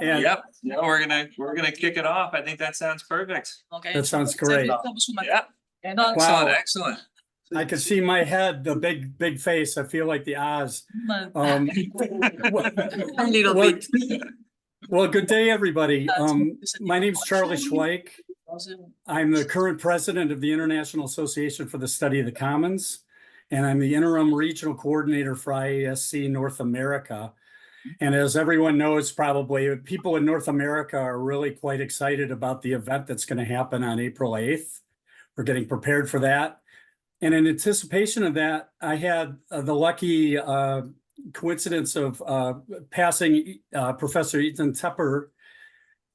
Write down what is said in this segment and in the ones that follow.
And Yep. Yeah, we're gonna kick it off. I think that sounds perfect. that sounds great. Yeah. Wow. Excellent. Excellent. I can see my head, the big face. I feel like the Oz. A little well, bit. well, good day, everybody. My name is Charlie Schweik. I'm the current president of the International Association for the Study of the Commons, and I'm the interim regional coordinator for IASC North America. And as everyone knows, probably people in North America are really quite excited about the event that's going to happen on April 8th. We're getting prepared for that. And in anticipation of that, I had the lucky coincidence of passing Professor Ethan Tepper,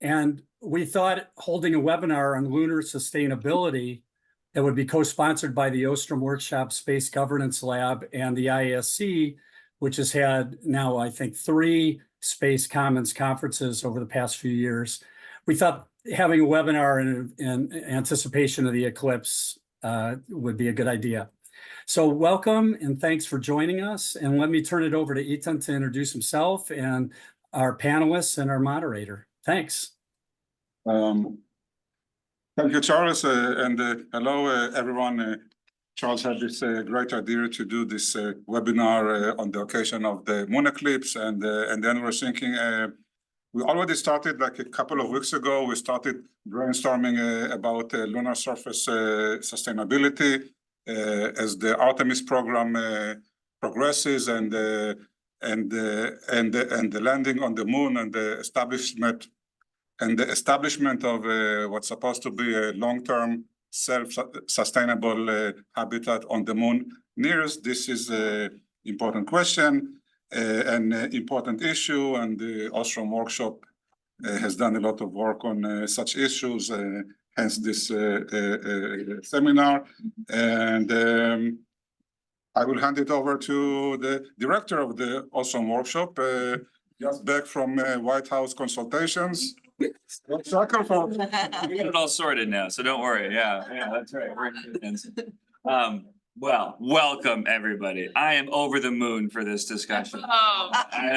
and we thought holding a webinar on lunar sustainability that would be co-sponsored by the Ostrom Workshop Space Governance Lab and the ISC, which has had now, I think, 3 Space Commons conferences over the past few years. We thought having a webinar in anticipation of the eclipse would be a good idea. So welcome and thanks for joining us. And let me turn it over to Ethan to introduce himself and our panelists and our moderator. Thanks. Thank you, Charles, and hello, everyone. Charles had this great idea to do this webinar on the occasion of the moon eclipse, and then we're thinking, we already started like a couple of weeks ago. We started brainstorming about lunar surface sustainability as the Artemis program progresses, and the landing on the moon and the establishment of what's supposed to be a long-term self-sustainable habitat on the moon nears. This is an important question, an important issue, and the Ostrom workshop has done a lot of work on such issues, hence this seminar. And I will hand it over to the director of the Ostrom workshop, just back from White House consultations. We got it all sorted now, so don't worry. Yeah, that's right. We're in good hands. Well, welcome everybody. I am over the moon for this discussion. Oh. I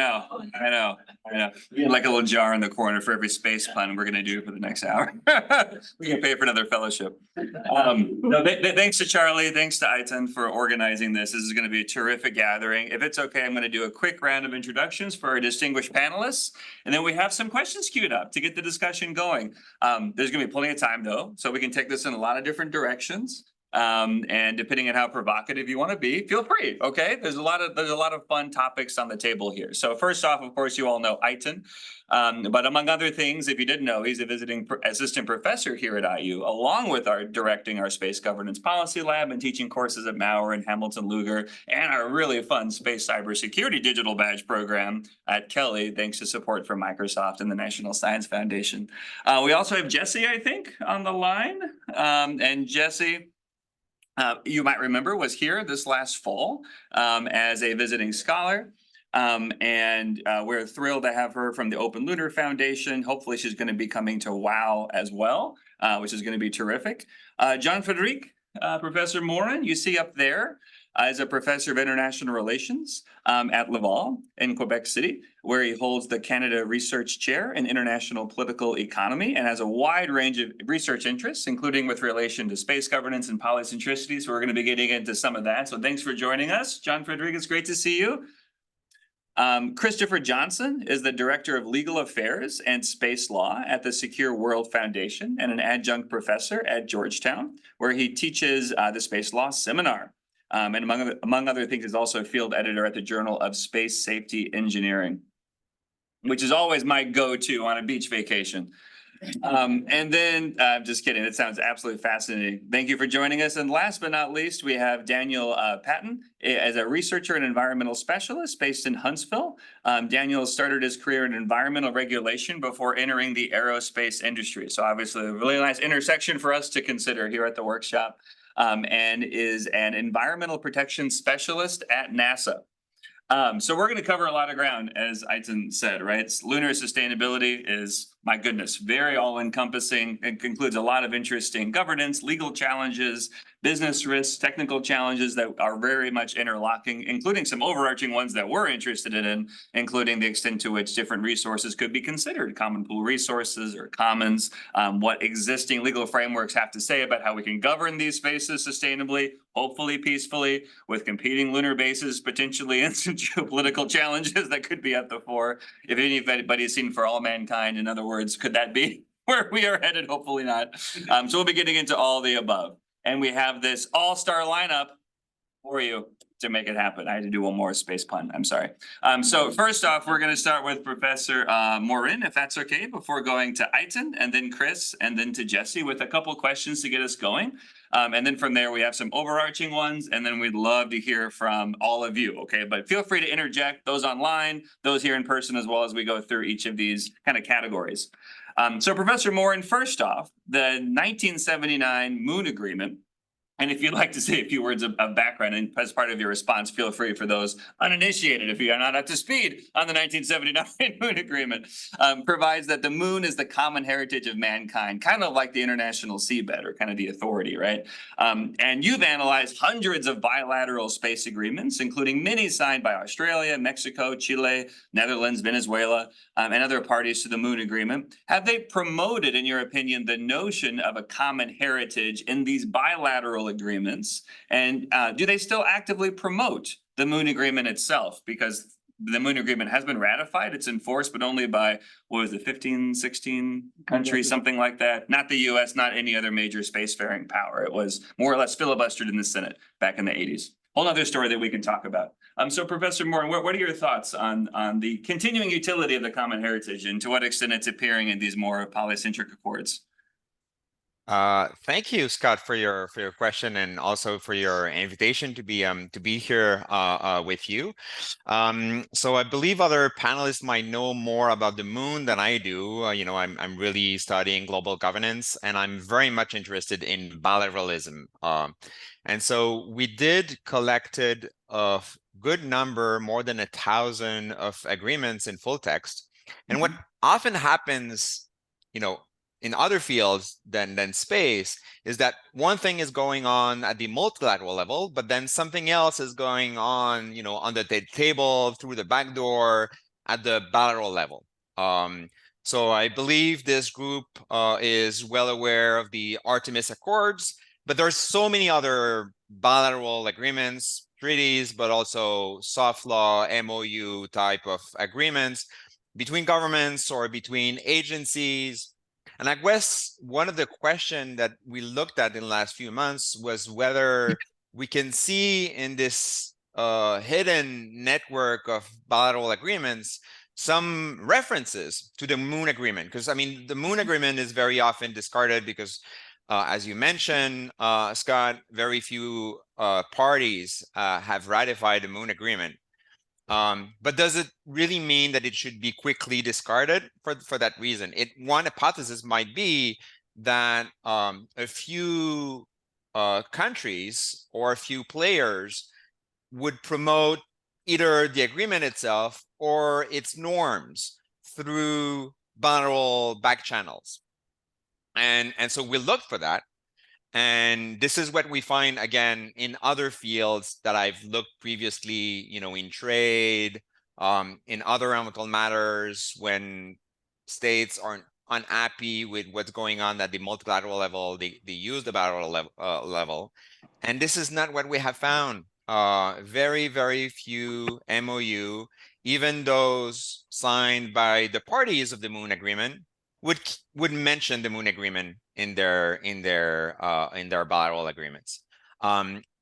know. We had like a little jar in the corner for every space pun we're gonna do for the next hour. We can pay for another fellowship. No, thanks to Charlie, thanks to Aitan for organizing this. This is gonna be a terrific gathering. If it's okay, I'm gonna do a quick round of introductions for our distinguished panelists, and then we have some questions queued up to get the discussion going. There's gonna be plenty of time though, so we can take this in a lot of different directions. And depending on how provocative you want to be, feel free. Okay, there's a lot of fun topics on the table here. So first off, of course, you all know Aitan, but among other things, if you didn't know, he's a visiting assistant professor here at IU, along with directing our Space Governance Policy Lab and teaching courses at Maurer and Hamilton Luger, and our really fun Space Cybersecurity Digital Badge program at Kelly, thanks to support from Microsoft and the National Science Foundation. We also have Jesse, I think, on the line, and Jesse, you might remember, was here this last fall as a visiting scholar. And we're thrilled to have her from the Open Lunar Foundation. Hopefully she's going to be coming to WOW as well, which is going to be terrific. Jean-Frédéric, Professor Morin, you see up there, is a professor of international relations at Laval in Quebec City, where he holds the Canada Research Chair in International Political Economy and has a wide range of research interests, including with relation to space governance and polycentricity. So we're going to be getting into some of that. So thanks for joining us. Jean-Frédéric, it's great to see you. Christopher Johnson is the Director of Legal Affairs and Space Law at the Secure World Foundation and an adjunct professor at Georgetown, where he teaches the Space Law Seminar. And among other things, is also a field editor at the Journal of Space Safety Engineering, which is always my go-to on a beach vacation. And then, just kidding, it sounds absolutely fascinating. Thank you for joining us. And last but not least, we have Daniel Patton as a researcher and environmental specialist based in Huntsville. Daniel started his career in environmental regulation before entering the aerospace industry. So obviously a really nice intersection for us to consider here at the workshop. And is an environmental protection specialist at NASA. So we're going to cover a lot of ground, as Aitan said, right? Lunar sustainability is my goodness, very all-encompassing. It includes a lot of interesting governance, legal challenges, business risks, technical challenges that are very much interlocking, including some overarching ones that we're interested in, including the extent to which different resources could be considered common pool resources or commons, what existing legal frameworks have to say about how we can govern these spaces sustainably, hopefully peacefully, with competing lunar bases, potentially, and some geopolitical challenges that could be at the fore. If anybody's seen For All Mankind, in other words, could that be where we are headed? Hopefully not. So we'll be getting into all the above. And we have this all-star lineup for you to make it happen. I had to do one more space pun. I'm sorry. So first off, we're going to start with Professor Morin, if that's okay, before going to Aitan, and then Chris, and then to Jesse with a couple questions to get us going. And then from there, we have some overarching ones, and then we'd love to hear from all of you, okay? But feel free to interject, those online, those here in person, as well as we go through each of these kind of categories. So Professor Morin, first off, the 1979 Moon Agreement, and if you'd like to say a few words of background and as part of your response, feel free for those uninitiated, if you are not up to speed on the 1979 Moon Agreement, provides that the moon is the common heritage of mankind, kind of like the international seabed or kind of the authority, right? And you've analyzed hundreds of bilateral space agreements, including many signed by Australia, Mexico, Chile, Netherlands, Venezuela, and other parties to the Moon Agreement. Have they promoted, in your opinion, the notion of a common heritage in these bilateral agreements? And do they still actively promote the Moon Agreement itself? Because the Moon Agreement has been ratified, it's enforced, but only by, what was it, 15, 16 countries, something like that? Not the US, not any other major spacefaring power. It was more or less filibustered in the Senate back in the 80s. Whole other story that we can talk about. So Professor Morin, what are your thoughts on the continuing utility of the common heritage and to what extent it's appearing in these more polycentric accords? Thank you, Scott, for your question and also for your invitation to be here with you. So I believe other panelists might know more about the moon than I do. You know, I'm really studying global governance, and I'm very much interested in bilateralism. And so we did collected a good number, more than 1,000 of agreements in full text. And what often happens, you know, in other fields than space, is that one thing is going on at the multilateral level, but then something else is going on, you know, under the table, through the back door, at the bilateral level. So I believe this group is well aware of the Artemis Accords, but there's so many other bilateral agreements, treaties, but also soft law, MOU type of agreements between governments or between agencies. And I guess one of the questions that we looked at in the last few months was whether we can see in this hidden network of bilateral agreements some references to the Moon Agreement. Because, I mean, the Moon Agreement is very often discarded because, as you mentioned, Scott, very few parties have ratified the Moon Agreement. But does it really mean that it should be quickly discarded for that reason? One hypothesis might be that a few countries or a few players would promote either the agreement itself or its norms through bilateral back channels. And so we looked for that. And this is what we find, again, in other fields that I've looked previously, you know, in trade, in other environmental matters, when states aren't unhappy with what's going on at the multilateral level, they use the bilateral level. And this is not what we have found. Very, very few MOU, even those signed by the parties of the Moon Agreement, would mention the Moon Agreement in their bilateral agreements,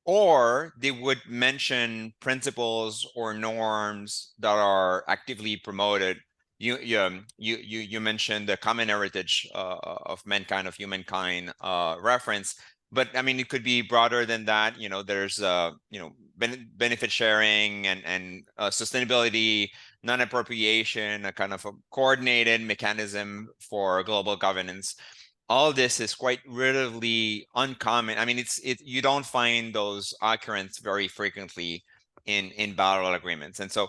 or they would mention principles or norms that are actively promoted. You mentioned the common heritage of mankind, of humankind reference, but I mean it could be broader than that. You know, there's you know, benefit sharing and sustainability, non-appropriation, a kind of a coordinated mechanism for global governance. All this is quite relatively uncommon. I mean, you don't find those occurrences very frequently in bilateral agreements. And so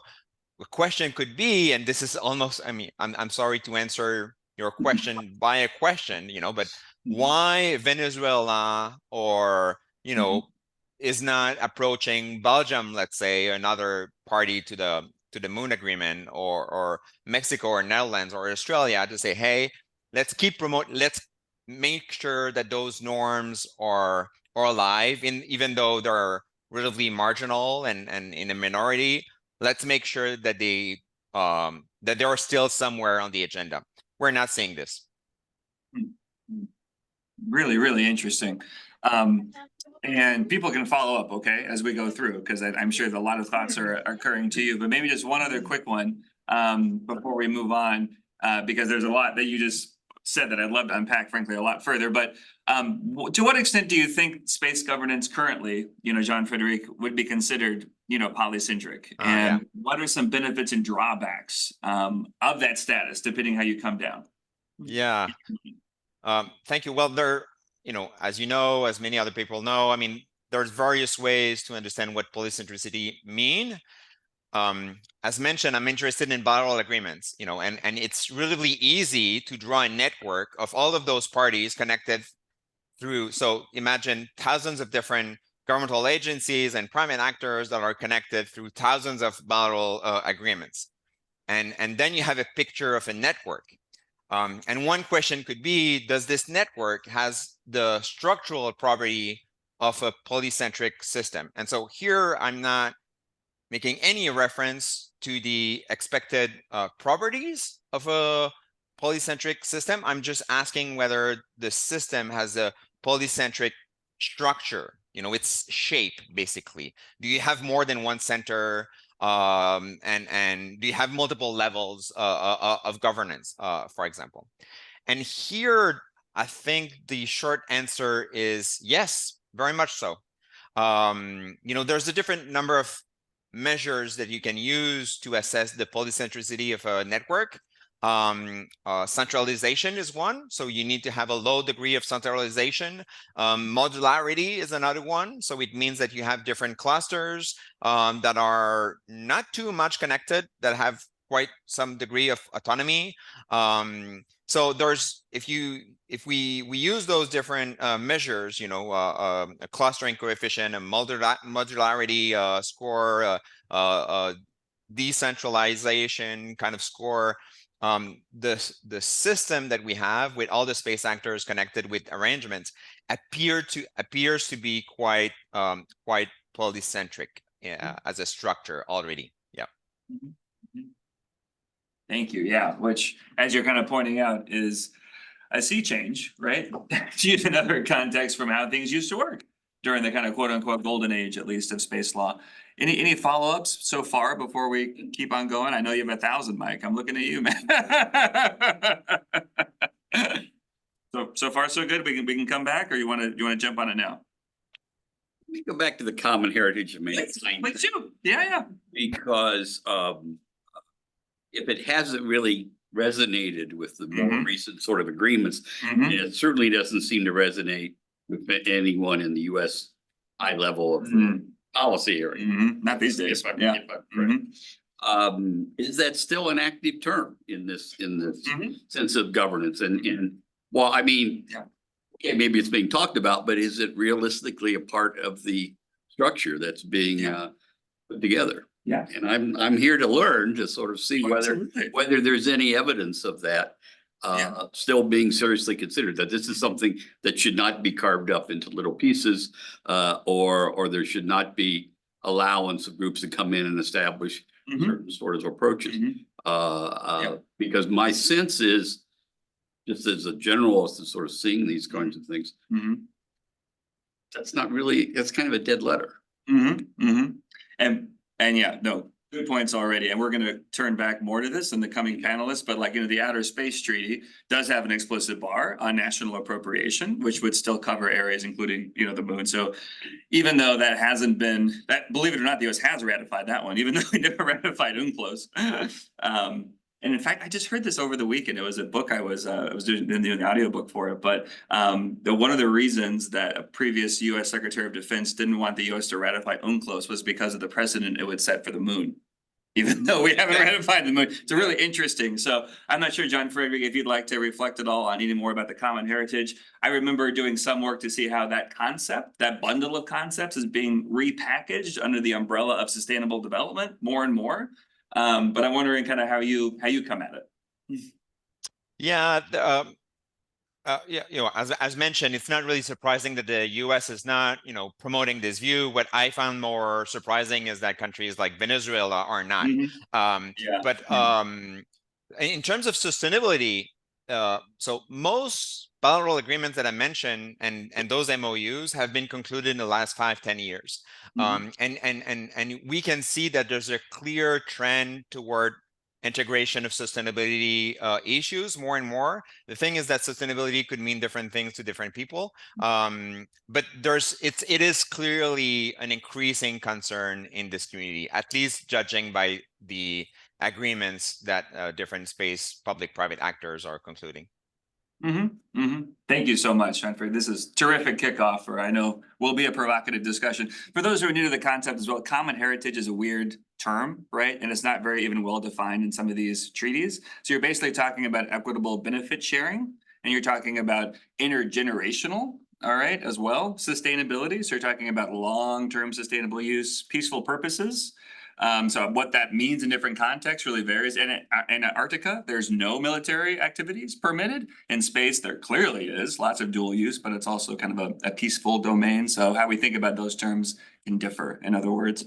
the question could be, and this is almost, I mean, I'm sorry to answer your question by a question, but why Venezuela or, is not approaching Belgium, let's say, another party to the moon agreement, or Mexico or Netherlands or Australia, to say, hey, let's make sure that those norms are alive, even though they're relatively marginal and in a minority. Let's make sure that they are still somewhere on the agenda. We're not seeing this. Really, really interesting. And people can follow up, okay, as we go through, because I'm sure that a lot of thoughts are occurring to you, but maybe just one other quick one before we move on, because there's a lot that you just said that I'd love to unpack, frankly, a lot further. But to what extent do you think space governance currently, Jean-Frédéric, would be considered, polycentric? And what are some benefits and drawbacks of that status, depending how you come down? Yeah. Thank you. Well, as you know, as many other people know, I mean, there's various ways to understand what polycentricity mean. As mentioned, I'm interested in bilateral agreements, and it's relatively easy to draw a network of all of those parties connected through. So imagine thousands of different governmental agencies and private actors that are connected through thousands of bilateral agreements. And then you have a picture of a network. And one question could be, does this network has the structural property of a polycentric system? And so here I'm not making any reference to the expected properties of a polycentric system. I'm just asking whether the system has a polycentric structure, its shape, basically. Do you have more than one center? And do you have multiple levels of governance, for example? And here, I think the short answer is yes, very much so. There's a different number of measures that you can use to assess the polycentricity of a network. Centralization is one, so you need to have a low degree of centralization. Modularity is another one, so it means that you have different clusters that are not too much connected, that have quite some degree of autonomy. So there's, if we use those different measures, a clustering coefficient, a modularity score, decentralization kind of score, the system that we have with all the space actors connected with arrangements appears to be quite polycentric as a structure already. Yeah. Thank you. Yeah, which, as you're kind of pointing out, is a sea change, right? To use another context from how things used to work during the kind of quote unquote golden age, at least, of space law. Any follow-ups so far before we keep on going? I know you have 1,000, Mike. I'm looking at you, man. So far so good. We can come back, or you want to jump on it now? Let me go back to the common heritage of mankind. Please do. Yeah. Because if it hasn't really resonated with the more recent sort of agreements, it certainly doesn't seem to resonate with anyone in the U.S. high level of policy area. Not these days. Is that still an active term in this sense of governance? And well, I mean, okay, maybe it's being talked about, but is it realistically a part of the structure that's being put together? Yeah. And I'm here to learn, to sort of see whether there's any evidence of that still being seriously considered, that this is something that should not be carved up into little pieces, or there should not be allowance of groups to come in and establish certain sort of approaches. Because my sense is, just as a generalist is sort of seeing these kinds of things, that's not really, that's kind of a dead letter. And yeah, no, good points already. And we're going to turn back more to this in the coming panelists, but like, the Outer Space Treaty does have an explicit bar on national appropriation, which would still cover areas, including, the moon. So even though that hasn't been, believe it or not, the US has ratified that one, even though we never ratified UNCLOS. And in fact, I just heard this over the weekend. It was a book I was doing the audiobook for it. But one of the reasons that a previous U.S. Secretary of Defense didn't want the U.S. to ratify UNCLOS was because of the precedent it would set for the moon. even though we haven't ratified the moon. It's really interesting. So I'm not sure, John Frederick, if you'd like to reflect at all on any more about the common heritage. I remember doing some work to see how that concept, that bundle of concepts, is being repackaged under the umbrella of sustainable development more and more. But I'm wondering kind of how you come at it. Yeah, as mentioned, it's not really surprising that the U.S. is not, promoting this view. What I found more surprising is that countries like Venezuela are not. But in terms of sustainability, so most bilateral agreements that I mentioned and those MOUs have been concluded in the last 5-10 years. And we can see that there's a clear trend toward integration of sustainability issues more and more. The thing is that sustainability could mean different things to different people, but it is clearly an increasing concern in this community, at least judging by the agreements that different public-private actors are concluding. Thank you so much, Humphrey. This is terrific kickoff for, I know, will be a provocative discussion. For those who are new to the concept as well, common heritage is a weird term, right? And it's not very even well defined in some of these treaties. So you're basically talking about equitable benefit sharing, and you're talking about intergenerational, all right, as well, sustainability. So you're talking about long-term sustainable use, peaceful purposes. So what that means in different contexts really varies. In Antarctica, there's no military activities permitted. In space, there clearly is lots of dual use, but it's also kind of a peaceful domain. So how we think about those terms can differ, in other words.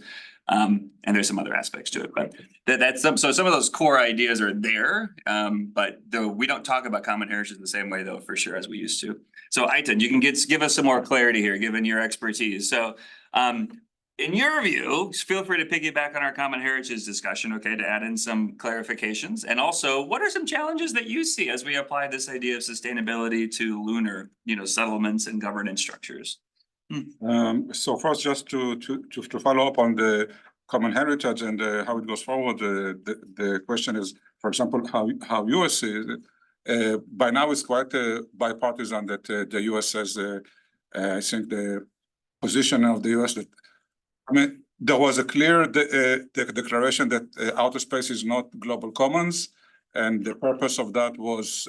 And there's some other aspects to it, but so some of those core ideas are there. But though we don't talk about common heritage the same way, though, for sure, as we used to. So Aitan, you can give us some more clarity here, given your expertise. So in your view, feel free to piggyback on our common heritage discussion, okay, to add in some clarifications. And also, what are some challenges that you see as we apply this idea of sustainability to lunar, settlements and governance structures? So first, just to follow up on the common heritage and how it goes forward, the question is, for example, how US is by now it's quite bipartisan that the US says, I think the position of the US that, there was a clear declaration that outer space is not global commons, and the purpose of that was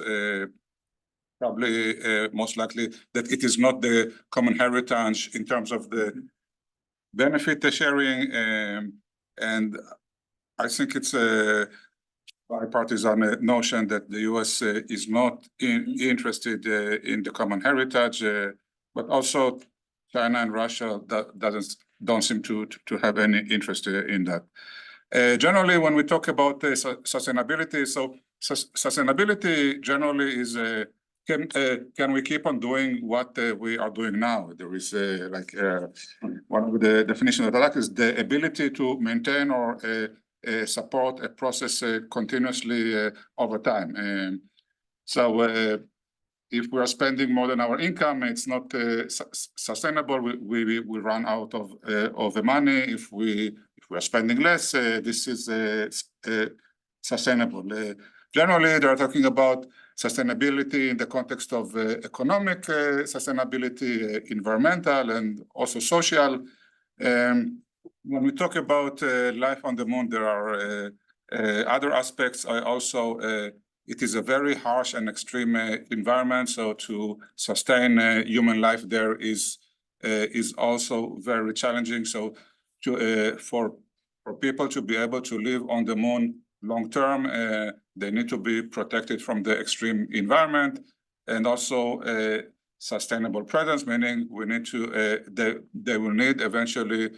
probably most likely that it is not the common heritage in terms of the benefit sharing, and I think it's a bipartisan notion that the US is not interested in the common heritage, but also China and Russia don't seem to have any interest in that. Generally, when we talk about sustainability, so sustainability generally is can we keep on doing what we are doing now? There is one of the definitions that I like is the ability to maintain or support a process continuously over time. So if we are spending more than our income, it's not sustainable. We run out of the money. If we are spending less, this is sustainable. Generally, they are talking about sustainability in the context of economic sustainability, environmental, and also social. When we talk about life on the moon, there are other aspects. It is a very harsh and extreme environment, so to sustain human life there is also very challenging. So for people to be able to live on the moon long term, they need to be protected from the extreme environment, and also sustainable presence, meaning we need to they will need eventually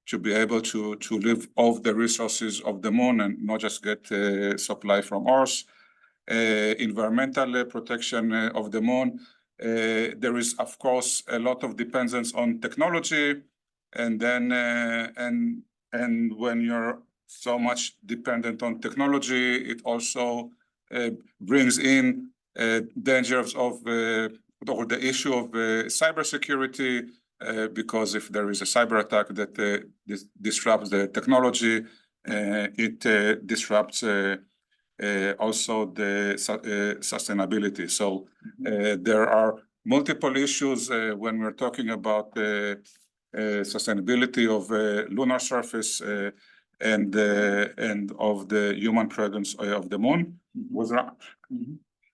to be able to live off the resources of the moon and not just get supply from Earth. Environmental protection of the moon. There is, of course, a lot of dependence on technology, and then and when you're so much dependent on technology, it also brings in dangers of or the issue of cybersecurity, because if there is a cyber attack that disrupts the technology, it disrupts also the sustainability. So there are multiple issues when we're talking about sustainability of lunar surface. and of the human presence of the moon. Was there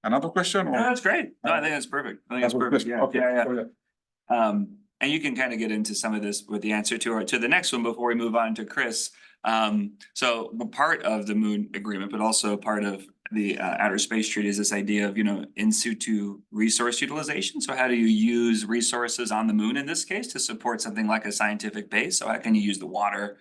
another question? No, that's great. No, I think that's perfect. I think that's perfect. Yeah, Okay. yeah, yeah. So, yeah. And you can kind of get into some of this with the answer to the next one before we move on to Chris. So part of the Moon Agreement, but also part of the Outer Space Treaty is this idea of, in situ resource utilization. So how do you use resources on the moon in this case to support something like a scientific base? So how can you use the water,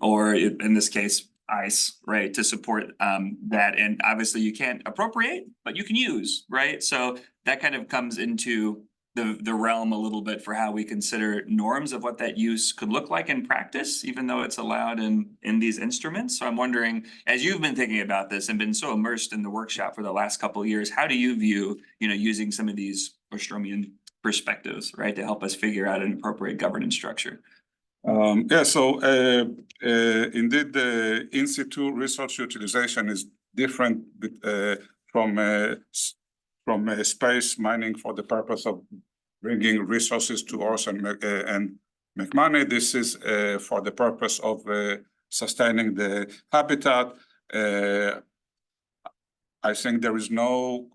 or in this case, ice, right, to support that? And obviously you can't appropriate, but you can use, right? So that kind of comes into the realm a little bit for how we consider norms of what that use could look like in practice, even though it's allowed in these instruments. So I'm wondering, as you've been thinking about this and been so immersed in the workshop for the last couple of years, how do you view, using some of these Ostromian perspectives, right, to help us figure out an appropriate governance structure? So indeed, the in situ resource utilization is different from space mining for the purpose of bringing resources to Earth and make money. This is for the purpose of sustaining the habitat. I think there is no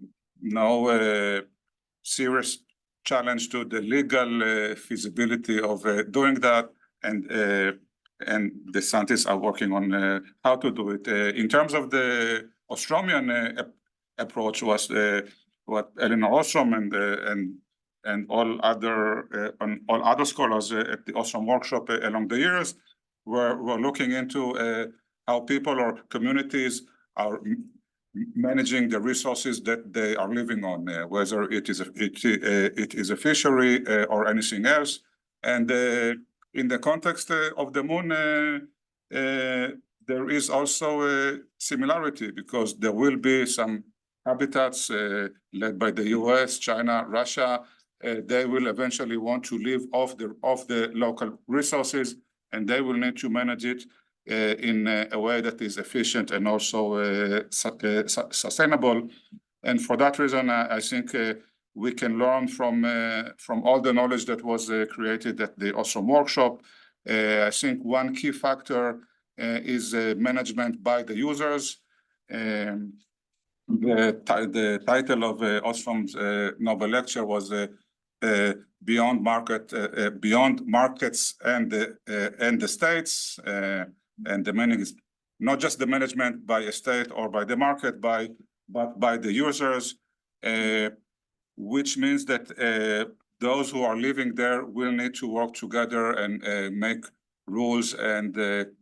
serious challenge to the legal feasibility of doing that, and the scientists are working on how to do it. In terms of the Ostromian approach, was what Eleanor Ostrom and all other scholars at the Ostrom workshop along the years were looking into how people or communities are managing the resources that they are living on, whether it is a fishery or anything else. And in the context of the moon, there is also a similarity, because there will be some habitats led by the US, China, Russia. They will eventually want to live off the local resources, and they will need to manage it in a way that is efficient and also sustainable. And for that reason, I think we can learn from all the knowledge that was created at the Ostrom workshop. I think one key factor is management by the users. The title of Ostrom's Nobel lecture was beyond markets and the states. And the meaning is not just the management by a state or by the market, but by the users, which means that those who are living there will need to work together and make rules and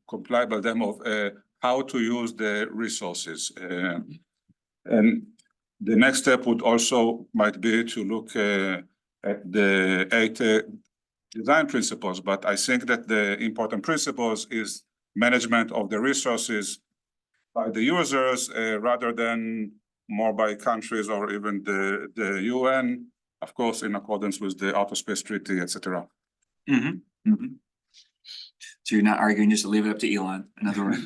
comply by them of how to use the resources. And the next step would also might be to look at the 8 design principles, but I think that the important principles is management of the resources by the users rather than more by countries or even the UN, of course, in accordance with the Outer Space Treaty, etc. Mm-hmm. Mm-hmm. So you're not arguing just to leave it up to Elon, in other words.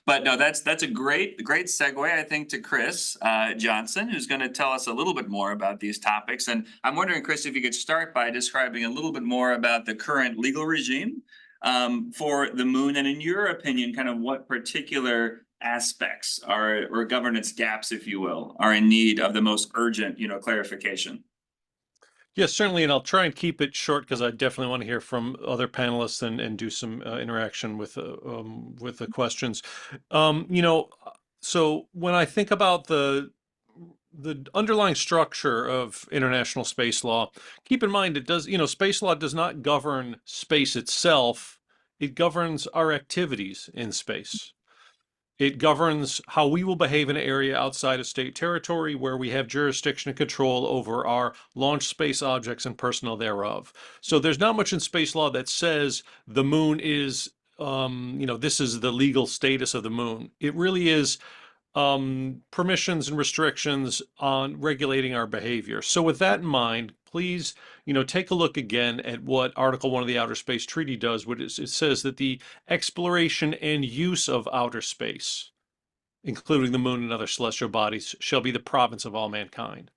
But no, that's a great segue, I think, to Chris Johnson, who's going to tell us a little bit more about these topics. And I'm wondering, Chris, if you could start by describing a little bit more about the current legal regime for the moon, and in your opinion, kind of what particular aspects or governance gaps, if you will, are in need of the most urgent, clarification. Yes, certainly, and I'll try and keep it short because I definitely want to hear from other panelists and do some interaction with the questions. So when I think about the underlying structure of international space law, keep in mind it does, space law does not govern space itself. It governs our activities in space. It governs how we will behave in an area outside of state territory where we have jurisdiction and control over our launch space objects and personnel thereof. So there's not much in space law that says the moon is, this is the legal status of the moon. It really is permissions and restrictions on regulating our behavior. So with that in mind, please, take a look again at what Article 1 of the Outer Space Treaty does, which is, it says that the exploration and use of outer space, including the moon and other celestial bodies, shall be the province of all mankind.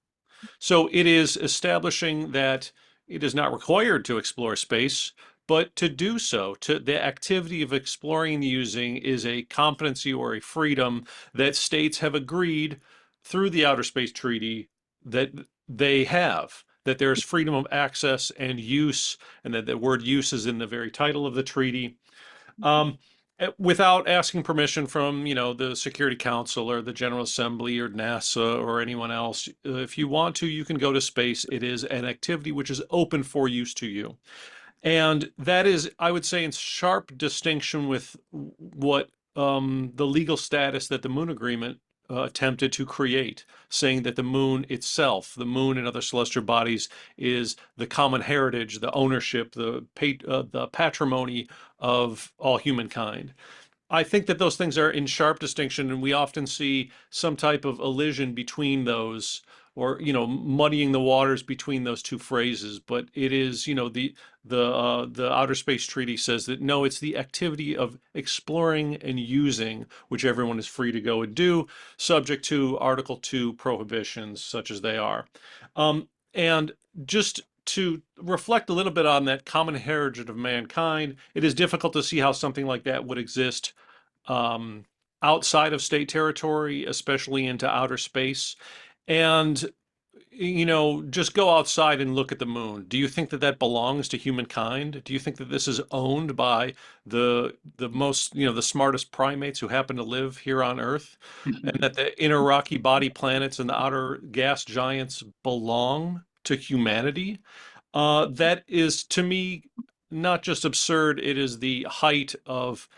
So it is establishing that it is not required to explore space, But to do so, to the activity of exploring and using is a competency or a freedom that states have agreed through the Outer Space Treaty that they have, that there's freedom of access and use, and that the word use is in the very title of the treaty. Without asking permission from, the Security Council or the General Assembly or NASA or anyone else. If you want to, you can go to space. It is an activity which is open for use to you. And that is, I would say, in sharp distinction with what the legal status that the Moon Agreement attempted to create, saying that the moon itself, the moon and other celestial bodies, is the common heritage, the ownership, the patrimony of all humankind. I think that those things are in sharp distinction, and we often see some type of elision between those, or muddying the waters between those two phrases. But it is, the Outer Space Treaty says that no, it's the activity of exploring and using, which everyone is free to go and do, subject to Article 2 prohibitions, such as they are. And just to reflect a little bit on that common heritage of mankind, it is difficult to see how something like that would exist outside of state territory, especially into outer space. And, just go outside and look at the moon. Do you think that that belongs to humankind? Do you think that this is owned by the most, the smartest primates who happen to live here on Earth? And that the inner rocky body planets and the outer gas giants belong to humanity? That is, to me, not just absurd, it is the height of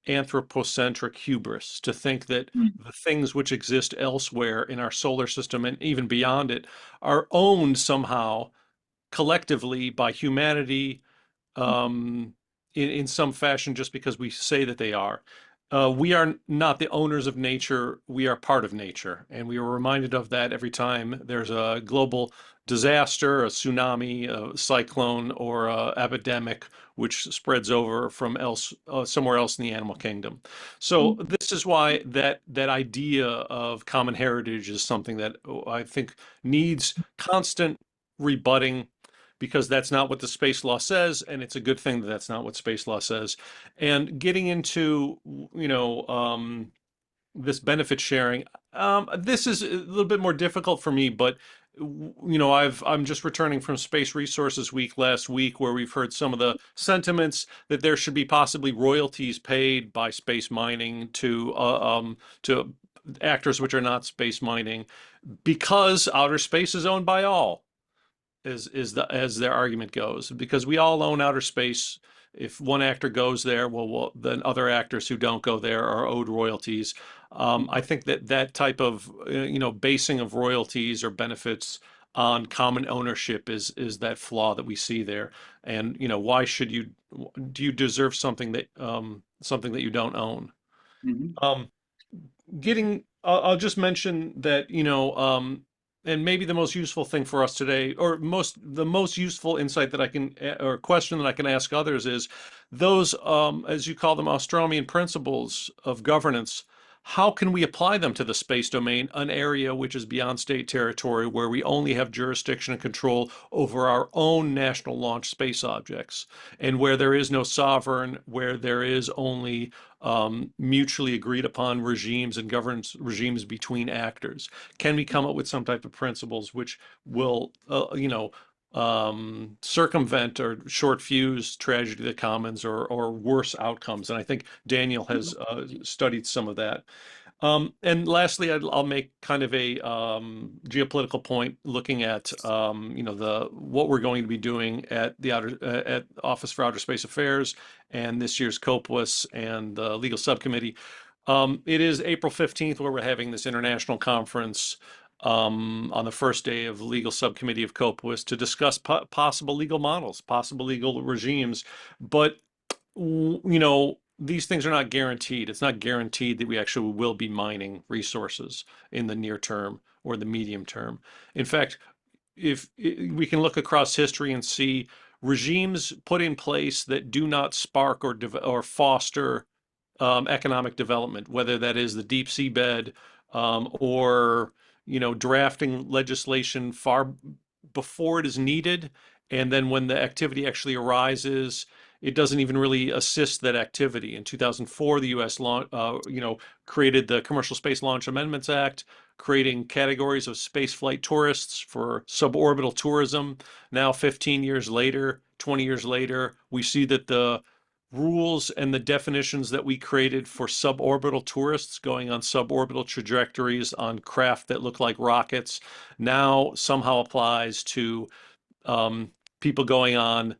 anthropocentric hubris to think that the things which exist elsewhere in our solar system and even beyond it are owned somehow collectively by humanity, in some fashion, just because we say that they are. We are not the owners of nature. We are part of nature. And we are reminded of that every time there's a global disaster, a tsunami, a cyclone, or an epidemic, which spreads over from somewhere else in the animal kingdom. So this is why that idea of common heritage is something that I think needs constant rebutting, because that's not what the space law says, and it's a good thing that that's not what space law says. And getting into, this benefit sharing, this is a little bit more difficult for me, but I'm just returning from Space Resources Week last week, where we've heard some of the sentiments that there should be possibly royalties paid by space mining to actors which are not space mining, because outer space is owned by all. As their argument goes, because we all own outer space. If one actor goes there, well, then other actors who don't go there are owed royalties. I think that type of basing of royalties or benefits on common ownership is that flaw that we see there. And why should you do you deserve something that you don't own? I'll just mention that and maybe the most useful thing for us today, or the most useful insight that I can, or question that I can ask others, is those, as you call them, Ostromian principles of governance. How can we apply them to the space domain, an area which is beyond state territory, where we only have jurisdiction and control over our own national launch space objects, and where there is no sovereign, where there is only mutually agreed upon regimes and governance regimes between actors? Can we come up with some type of principles which will, circumvent or short fuse tragedy of the commons, or worse outcomes? And I think Daniel has studied some of that. And lastly, I'll make kind of a geopolitical point, looking at what we're going to be doing at the at Office for Outer Space Affairs and this year's COPUOS and the legal subcommittee. It is April 15th, where we're having this international conference on the first day of the legal subcommittee of COPUOS to discuss possible legal models, possible legal regimes. But these things are not guaranteed. It's not guaranteed that we actually will be mining resources in the near term or the medium term. In fact, if we can look across history and see regimes put in place that do not spark or foster economic development, whether that is the deep seabed, or drafting legislation far before it is needed, and then when the activity actually arises, it doesn't even really assist that activity. In 2004, the U.S. created the Commercial Space Launch Amendments Act, creating categories of spaceflight tourists for suborbital tourism. Now, 15 years later, 20 years later, we see that the rules and the definitions that we created for suborbital tourists going on suborbital trajectories on craft that look like rockets now somehow applies to people going on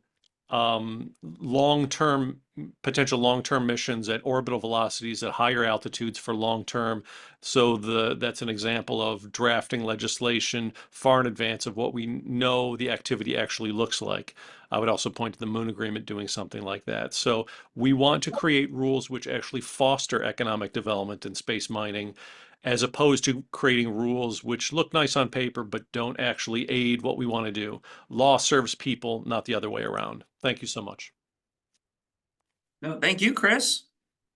potential long-term missions at orbital velocities at higher altitudes for long-term. So that's an example of drafting legislation far in advance of what we know the activity actually looks like. I would also point to the Moon Agreement doing something like that. So we want to create rules which actually foster economic development in space mining, as opposed to creating rules which look nice on paper but don't actually aid what we want to do. Law serves people, not the other way around. Thank you so much. No, thank you, Chris.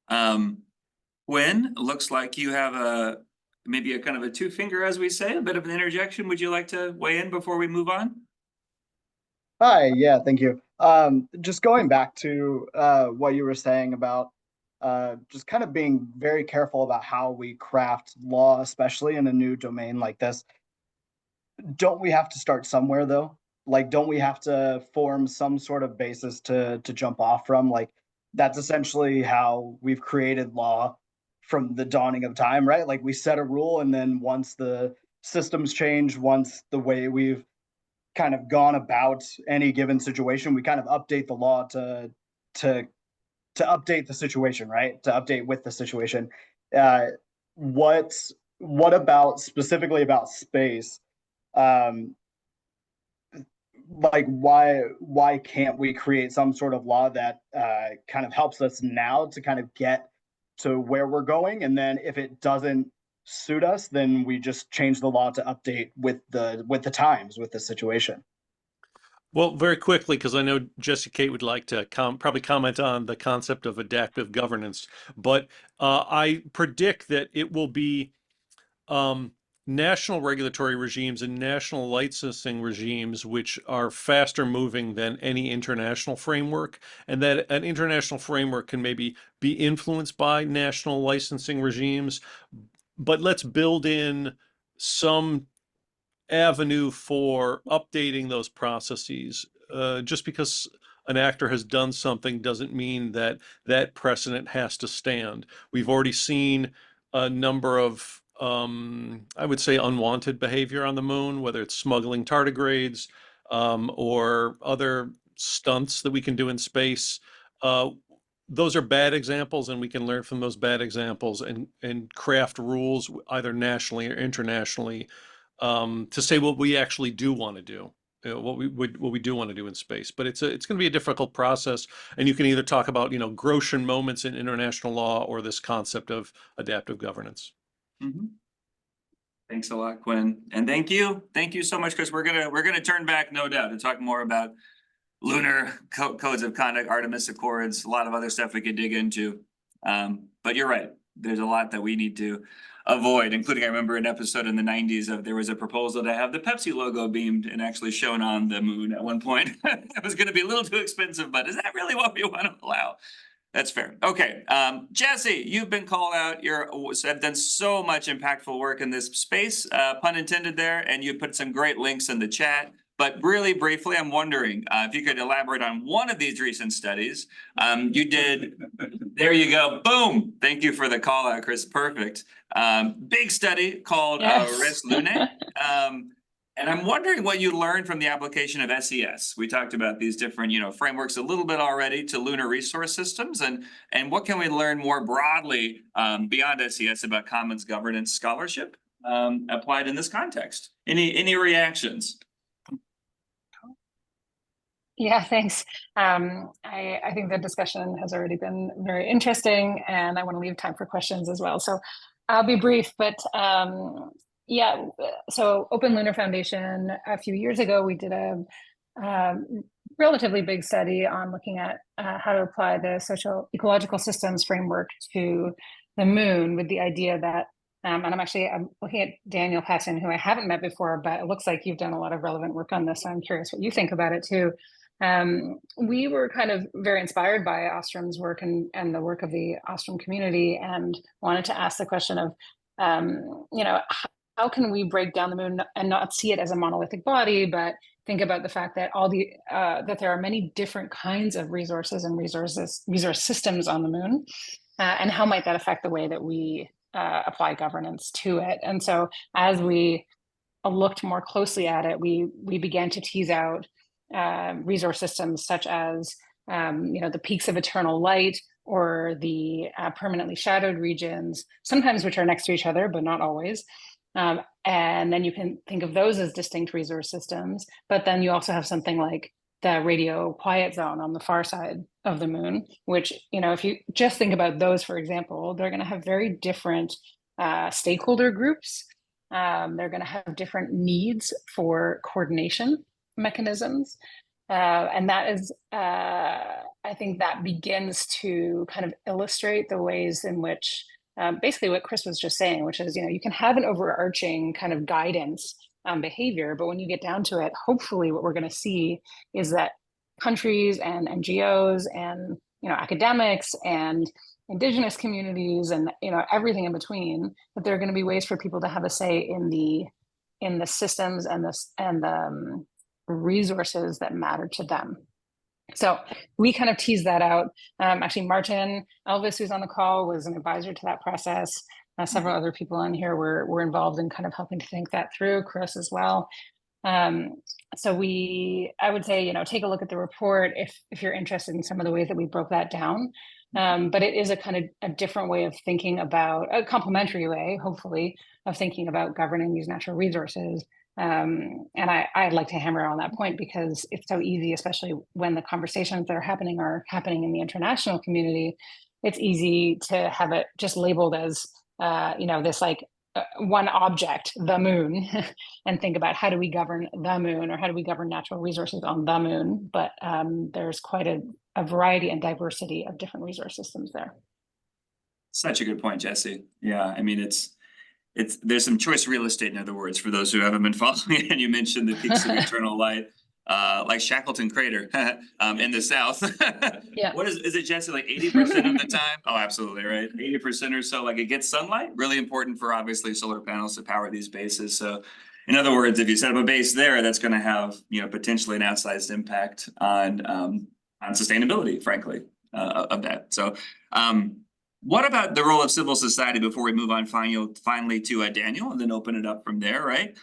Gwen, looks like you have maybe a kind of a two-finger, as we say, a bit of an interjection. Would you like to weigh in before we move on? Hi, yeah, thank you. Just going back to what you were saying about just kind of being very careful about how we craft law, especially in a new domain like this. Don't we have to start somewhere though? Like, don't we have to form some sort of basis to jump off from? Like, that's essentially how we've created law from the dawning of time, right? Like, we set a rule, and then once the systems change, once the way we've kind of gone about any given situation, we kind of update the law to update the situation, right? To update with the situation. What about specifically about space? Like, why can't we create some sort of law that kind of helps us now to kind of get to where we're going, and then if it doesn't suit us, then we just change the law to update with the times, with the situation. Well, very quickly, because I know Jesse Kate would like to probably comment on the concept of adaptive governance, but I predict that it will be national regulatory regimes and national licensing regimes which are faster moving than any international framework, and that an international framework can maybe be influenced by national licensing regimes, but let's build in some avenue for updating those processes. Just because an actor has done something doesn't mean that that precedent has to stand. We've already seen a number of, I would say, unwanted behavior on the moon, whether it's smuggling tardigrades or other stunts that we can do in space. Those are bad examples, and we can learn from those bad examples and craft rules either nationally or internationally to say what we actually do want to do, what we do want to do in space. But it's going to be a difficult process, and you can either talk about Grotian moments in international law or this concept of adaptive governance. Mm-hmm. Thanks a lot, Quinn, and thank you so much, Chris. We're gonna turn back, no doubt, to talk more about lunar codes of conduct, Artemis Accords, a lot of other stuff we could dig into. But you're right. There's a lot that we need to avoid, including I remember an episode in the 90s of there was a proposal to have the Pepsi logo beamed and actually shown on the moon at one point. It was going to be a little too expensive, but is that really what we want to allow? That's fair. Okay. Jesse, you've been called out. Have done so much impactful work in this space, pun intended there, and you put some great links in the chat. But really briefly, I'm wondering if you could elaborate on one of these recent studies. You did, there you go, boom. Thank you for the call out, Chris, perfect. Big study called Res Lunae. And I'm wondering what you learned from the application of SES. We talked about these different, frameworks a little bit already to lunar resource systems, and what can we learn more broadly beyond SES about commons governance scholarship applied in this context? Any reactions? Yeah, thanks. I think the discussion has already been very interesting, and I want to leave time for questions as well. So I'll be brief, but yeah, so Open Lunar Foundation, a few years ago, we did a relatively big study on looking at how to apply the social ecological systems framework to the moon, with the idea that, and I'm looking at Daniel Patton, who I haven't met before, but it looks like you've done a lot of relevant work on this. So I'm curious what you think about it too. We were kind of very inspired by Ostrom's work and the work of the Ostrom community, and wanted to ask the question of, how can we break down the moon and not see it as a monolithic body, but think about the fact that that there are many different kinds of resources and resource systems on the moon, and how might that affect the way that we apply governance to it. And so as we looked more closely at it, we began to tease out resource systems such as the peaks of eternal light, or the permanently shadowed regions, sometimes which are next to each other, but not always. And then you can think of those as distinct resource systems. But then you also have something like the radio quiet zone on the far side of the moon, which, if you just think about those, for example, they're going to have very different stakeholder groups. They're going to have different needs for coordination mechanisms. And that is, I think that begins to kind of illustrate the ways in which basically what Chris was just saying, which is, you can have an overarching kind of guidance behavior, but when you get down to it, hopefully what we're going to see is that countries and NGOs and, academics and indigenous communities and, everything in between, that there are going to be ways for people to have a say in the systems and the resources that matter to them. So we kind of teased that out. Actually, Martin Elvis, who's on the call, was an advisor to that process. Several other people on here were involved in kind of helping to think that through, Chris as well. So I would say, take a look at the report if you're interested in some of the ways that we broke that down. But it is a kind of a different way of thinking about, a complementary way, hopefully, of thinking about governing these natural resources. And I'd like to hammer on that point because it's so easy, especially when the conversations that are happening in the international community. It's easy to have it just labeled as, this like one object, the moon, and think about how do we govern the moon, or how do we govern natural resources on the moon. But there's quite a variety and diversity of different resource systems there. Such a good point, Jesse. Yeah, I mean, there's some choice real estate, in other words, for those who haven't been following it. And you mentioned the peaks of eternal light, like Shackleton Crater in the south. Yeah. What is it, Jesse? Like 80% of the time? Oh, absolutely, right. 80% or so, like it gets sunlight. Really important for obviously solar panels to power these bases. So, in other words, if you set up a base there, that's going to have potentially an outsized impact on sustainability, frankly, of that. So. What about the role of civil society before we move on finally to Daniel, and then open it up from there, right?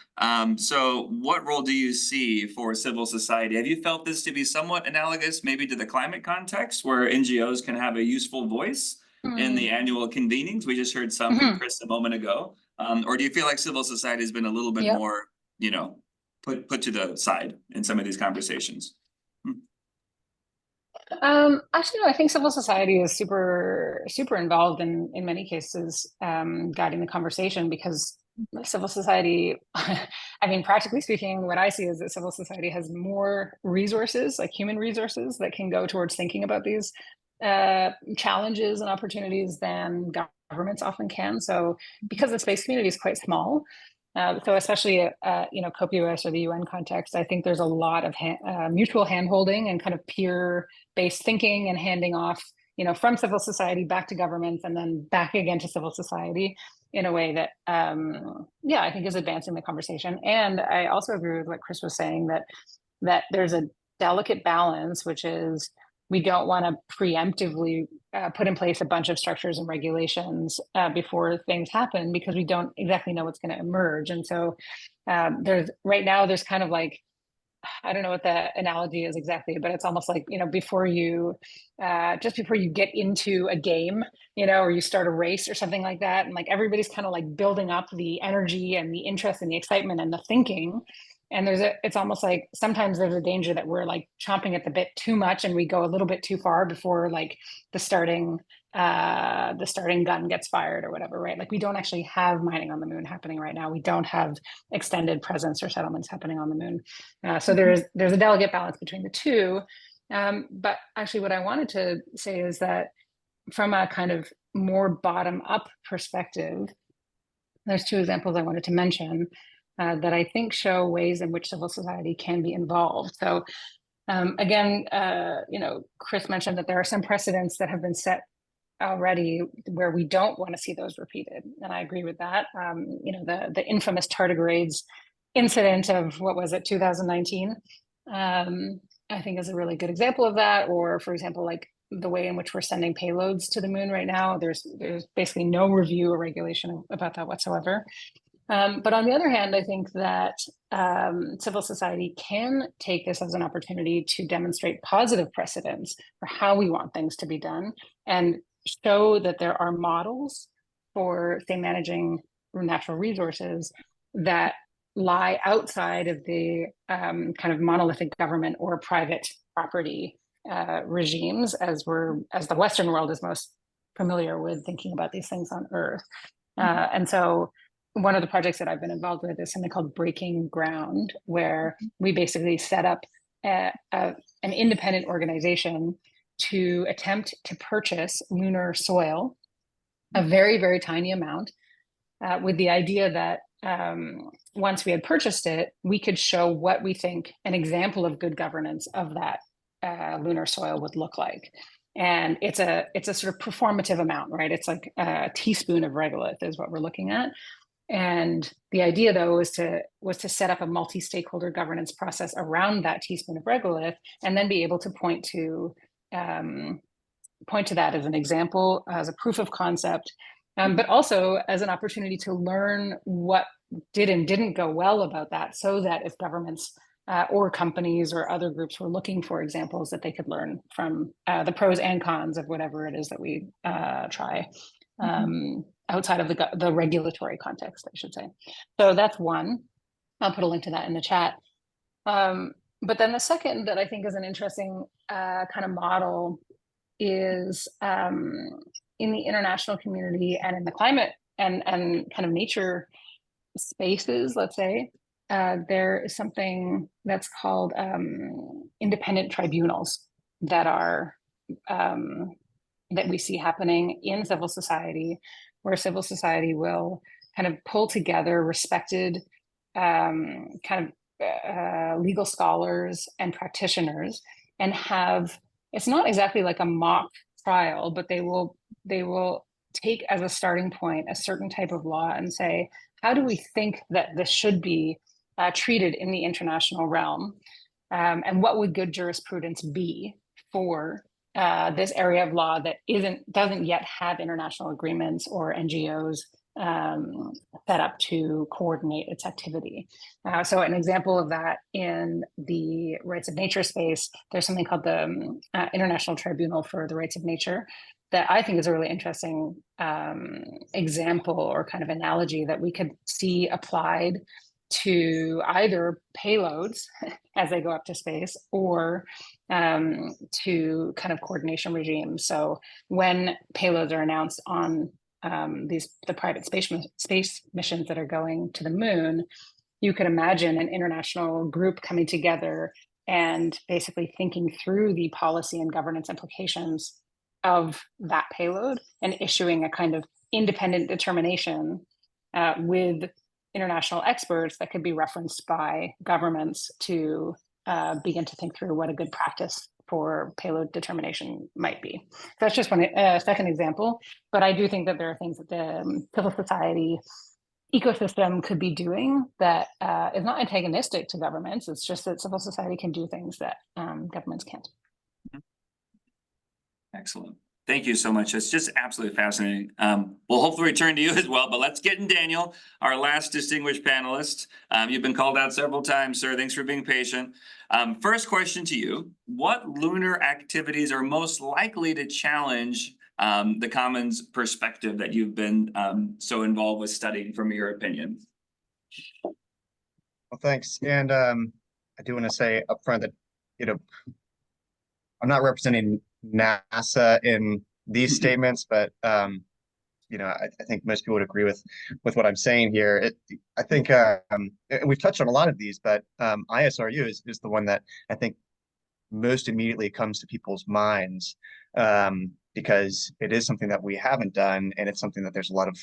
So what role do you see for civil society? Have you felt this to be somewhat analogous maybe to the climate context, where NGOs can have a useful voice in the annual convenings? We just heard some from Chris a moment ago. Or do you feel like civil society has been a little bit more, put to the side in some of these conversations? Actually, no, I think civil society is super involved in many cases, guiding the conversation, because civil society, I mean, practically speaking, what I see is that civil society has more resources, like human resources, that can go towards thinking about these challenges and opportunities than governments often can. So because the space community is quite small, so especially, COPUOS or the UN context, I think there's a lot of mutual handholding and kind of peer-based thinking and handing off, from civil society back to governments and then back again to civil society in a way that, I think is advancing the conversation. And I also agree with what Chris was saying, that there's a delicate balance, which is we don't want to preemptively put in place a bunch of structures and regulations before things happen, because we don't exactly know what's going to emerge. And so there's kind of like, I don't know what the analogy is exactly, but it's almost like, before you get into a game, or you start a race or something like that, and like everybody's kind of like building up the energy and the interest and the excitement and the thinking. And it's almost like sometimes there's a danger that we're like chomping at the bit too much, and we go a little bit too far before like the starting gun gets fired or whatever, right? Like we don't actually have mining on the moon happening right now. We don't have extended presence or settlements happening on the moon. So there's a delicate balance between the two. But actually what I wanted to say is that from a kind of more bottom up perspective, there's two examples I wanted to mention that I think show ways in which civil society can be involved. So Again, Chris mentioned that there are some precedents that have been set already where we don't want to see those repeated, and I agree with that. The infamous tardigrades incident of, what was it, 2019, I think is a really good example of that. Or, for example, like the way in which we're sending payloads to the moon right now, there's basically no review or regulation about that whatsoever. But on the other hand, I think that civil society can take this as an opportunity to demonstrate positive precedents for how we want things to be done, and show that there are models for, say, managing natural resources that lie outside of the kind of monolithic government or private property regimes, as the Western world is most familiar with thinking about these things on Earth. And so one of the projects that I've been involved with is something called Breaking Ground, where we basically set up an independent organization to attempt to purchase lunar soil, a very, very tiny amount, with the idea that once we had purchased it, we could show what we think an example of good governance of that lunar soil would look like. And it's a sort of performative amount, right? It's like a teaspoon of regolith is what we're looking at. And the idea, though, was to set up a multi-stakeholder governance process around that teaspoon of regolith, and then be able to point to that as an example, as a proof of concept, but also as an opportunity to learn what did and didn't go well about that, so that if governments or companies or other groups were looking for examples, that they could learn from the pros and cons of whatever it is that we try. Outside of the regulatory context, I should say. So that's one. I'll put a link to that in the chat. But then the second that I think is an interesting kind of model is in the international community and in the climate and kind of nature spaces, let's say, there is something that's called independent tribunals that are that we see happening in civil society, where civil society will kind of pull together respected legal scholars and practitioners, and have, it's not exactly like a mock trial, but they will take as a starting point a certain type of law and say, how do we think that this should be treated in the international realm? And what would good jurisprudence be for this area of law that doesn't yet have international agreements or NGOs set up to coordinate its activity. So an example of that in the rights of nature space, there's something called the International Tribunal for the Rights of Nature, that I think is a really interesting example or kind of analogy that we could see applied to either payloads as they go up to space, or to kind of coordination regimes. So when payloads are announced on the private space missions that are going to the moon, you could imagine an international group coming together and basically thinking through the policy and governance implications of that payload and issuing a kind of independent determination with international experts that could be referenced by governments to begin to think through what a good practice for payload determination might be. So that's just one second example, but I do think that there are things that the civil society ecosystem could be doing that is not antagonistic to governments. It's just that civil society can do things that governments can't. Excellent. Thank you so much. It's just absolutely fascinating. We'll hopefully return to you as well, but let's get in Daniel, our last distinguished panelist. You've been called out several times, sir. Thanks for being patient. First question to you: what lunar activities are most likely to challenge the Commons perspective that you've been so involved with studying, from your opinion? Well, thanks. And I do want to say upfront that, I'm not representing NASA in these statements, but I think most people would agree with what I'm saying here. I think and we've touched on a lot of these, but ISRU is the one that I think most immediately comes to people's minds, because it is something that we haven't done, and it's something that there's a lot of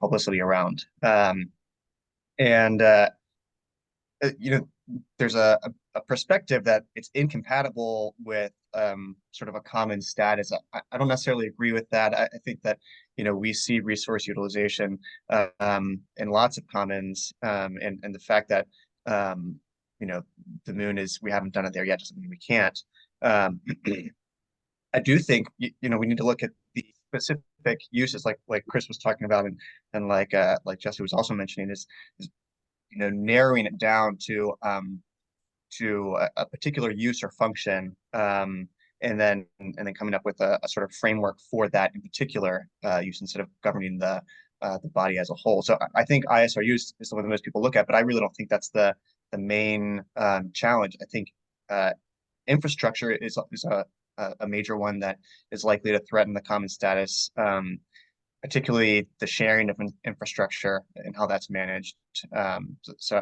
publicity around. There's a a perspective that it's incompatible with sort of a common status. I don't necessarily agree with that. I think that, we see resource utilization in lots of commons, and the fact that, the moon we haven't done it there yet doesn't mean we can't. I do think, we need to look at the specific uses like Chris was talking about, and like Jesse was also mentioning is narrowing it down to a particular use or function, and then coming up with a sort of framework for that in particular use instead of governing the body as a whole. So I think ISRU is the one that most people look at, but I really don't think that's the main challenge. I think infrastructure is a major one that is likely to threaten the common status, particularly the sharing of infrastructure and how that's managed. So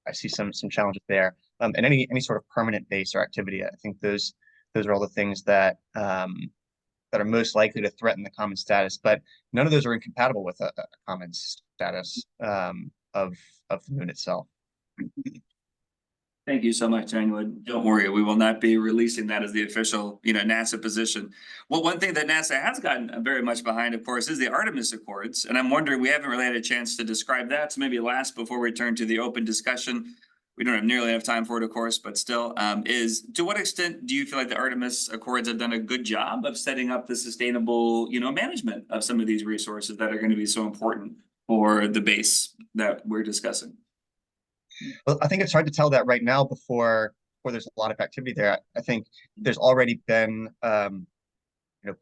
I see some challenges there, and any sort of permanent base or activity. I think those are all the things that are most likely to threaten the common status, but none of those are incompatible with a common status of the moon itself. Thank you so much, Daniel. Don't worry, we will not be releasing that as the official, NASA position. Well, one thing that NASA has gotten very much behind, of course, is the Artemis Accords. And I'm wondering, we haven't really had a chance to describe that. So maybe last, before we turn to the open discussion, we don't have nearly enough time for it, of course, but still, is to what extent do you feel like the Artemis Accords have done a good job of setting up the sustainable, management of some of these resources that are going to be so important for the base that we're discussing? Well, I think it's hard to tell that right now before there's a lot of activity there. I think there's already been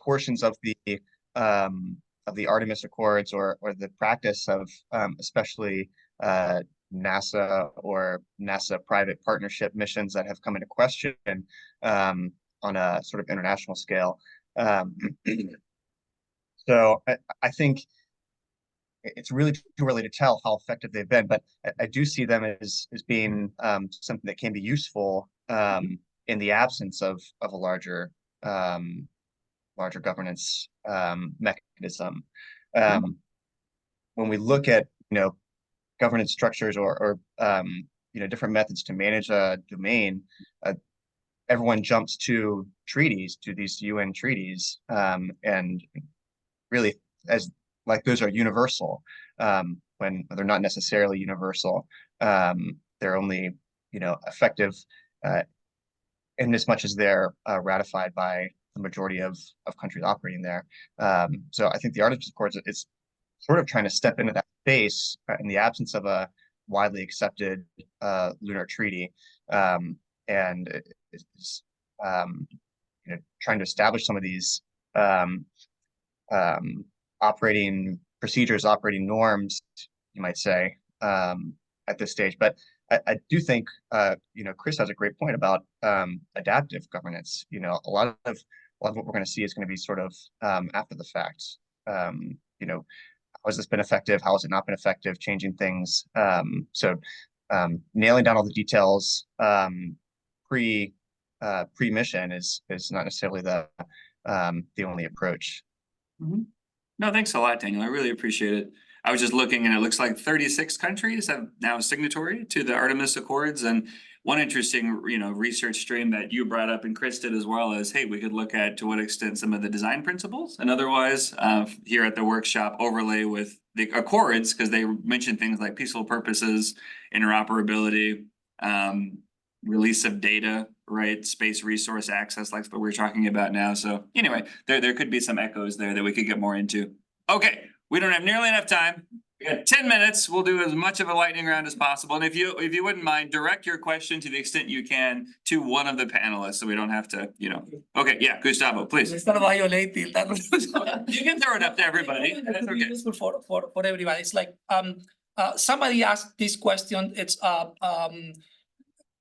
portions of the Artemis Accords or the practice of especially NASA or NASA private partnership missions that have come into question on a sort of international scale. So I think it's really too early to tell how effective they've been, but I do see them as being something that can be useful in the absence of a larger governance mechanism. When we look at governance structures or different methods to manage a domain, everyone jumps to these UN treaties, and really like those are universal, when they're not necessarily universal. They're only, effective in as much as they're ratified by the majority of countries operating there. So I think the Artemis Accords is sort of trying to step into that space in the absence of a widely accepted lunar treaty, and is trying to establish some of these operating procedures, operating norms, you might say, at this stage. But I do think, Chris has a great point about adaptive governance. A lot of what we're going to see is going to be sort of after the fact. How has this been effective? How has it not been effective? Changing things. So nailing down all the details pre-mission is not necessarily the only approach. Mm-hmm. No, thanks a lot, Daniel. I really appreciate it. I was just looking, and it looks like 36 countries have now signatory to the Artemis Accords. And one interesting, research stream that you brought up and Chris did as well is, hey, we could look at to what extent some of the design principles and otherwise here at the workshop overlay with the Accords, because they mentioned things like peaceful purposes, interoperability, release of data, right? Space resource access, like what we're talking about now. So anyway, there could be some echoes there that we could get more into. Okay, we don't have nearly enough time. We got 10 minutes. We'll do as much of a lightning round as possible. And if you wouldn't mind, direct your question to the extent you can to one of the panelists, so we don't have to, Okay, yeah, Gustavo, please. Let's not violate it. You can throw it up to everybody. That's okay. Useful for everybody. It's like somebody asked this question. It's